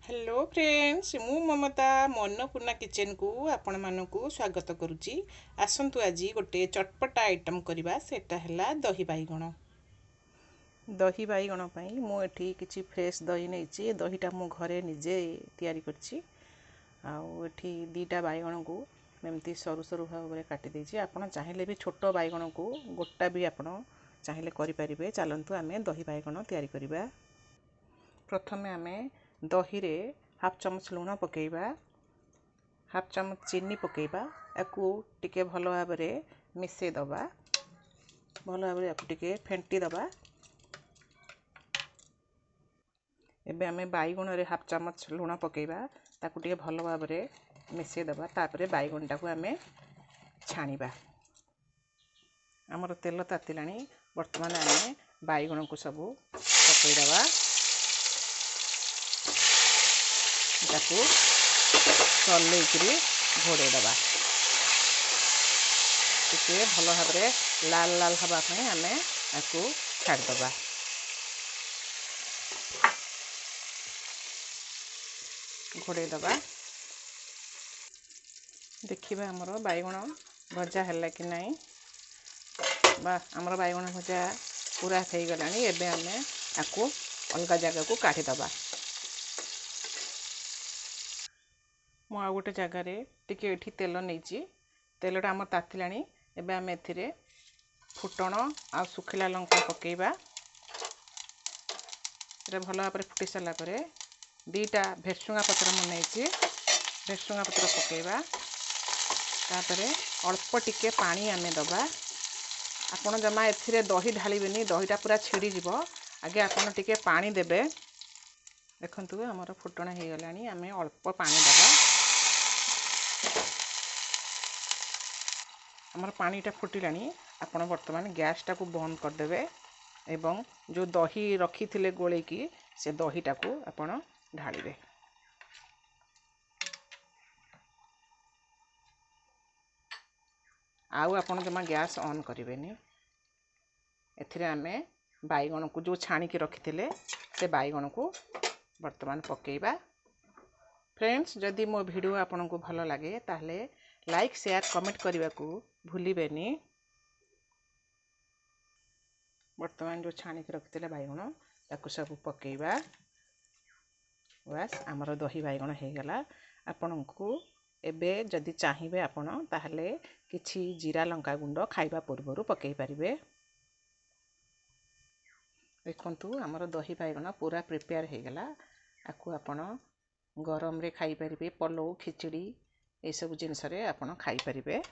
Hello friends मु ममता मनपूर्णा kitchen को आपण मानकु स्वागत करुच्ची। आसंतु आज गोटे चटपटा आइटम करवा सेटा है दही बाइगण। दही बाइगण पई मु एठी किछि फ्रेश दही नहीं दहीटा मु घरे निजे तैयारी करछि। आउ एठी दीटा बाइगण को एमती सरू सरू भाव में काटी देछि। आपण चाहिले भी छोट बाइगण को गोटा भी आपण चाहिले करि परिबे। चलंतु आमे दही बाइगण तैयारी करबा। प्रथमे आमे दही रे हाफ चमच लुण पकेइबा, हाफ चमच चीनी पकेइबा, याकू टिके भलो भाव में मिसई दबा, भलो भाव में याकू टिके फेंटी दबा। एबे आमे बाइगण रे हाफ चमच लुण पकेइबा, ताकू टिके भलो भाव में मिसई दबा। तापरे बाइगण टाकू आमे छाणीबा। हमर तेल तातिलाणी, वर्तमान आमे बाइगण को सब पकेइ दबा। ताकू चलैकरी घोड़े दबा। टिके भलो भाव में लाल लाल हवा पई आमे याकू छाड़ दबा। घोड़े दबा। देखिबा हमर बाइगण भजा हैला कि नहीं। बा हमर बाइगण भजा पूरा થઈ गलानी। एबे आमे याकू अलगा जगह को काढी दबा। मु आ गोटे जगह रे टिके एठी तेल नहींची। तेलटा हमर तातिलाणी। एबे आमे एथिरे फुटण आ सुखिला लंका पकेइबा। रे भलो भाव फुटी सारा परे दीटा भेसुंगा पत्र मु नहींची। भेसुंगा पत्र पकेइबा। तापरे अल्प टिके पानी आमे दबा। आपण जमा एथिरे दही ढालिबेनी, दहीटा पूरा छिड़ी जिवो। आगे आपण टिके पानी देबे। देखंतु हमर फुटण हे गलानी। आमे अल्प पानी दबा। हमर पानीटा फुटिलानी। आपण वर्तमान गैस टाकू बंद कर देबे एवं जो दही रखी थिले गोळे की से दहीटा को आपण ढालिबे। आउ आपण जमा गैस ऑन करिवेनी। एथिरे आमे बाइगण को जो छाणी के रखी थिले से बाइगण को वर्तमान पकेइबा। फ्रेंड्स जदि मो वीडियो आपन को भलो लागे ताहले लाइक शेयर कमेंट करने को भूलिबेनी। वर्तमान जो छाणी के रखिते बाइगण ताकू सब पकेइबा। बस आमर दही बाइगण हो गला। आपण को एबे जदि चाहिए आपण ताहले किछि जीरा लंका गुंड खाइबा पूर्वरु पकेइ परिबे। देखंतु आमर दही बाइगण पूरा प्रिपेयर हो गला। आकू आपण गरम रे खाई परिबे, पलो खिचड़ी ए सब जिनस रे आपण खाई परिबे।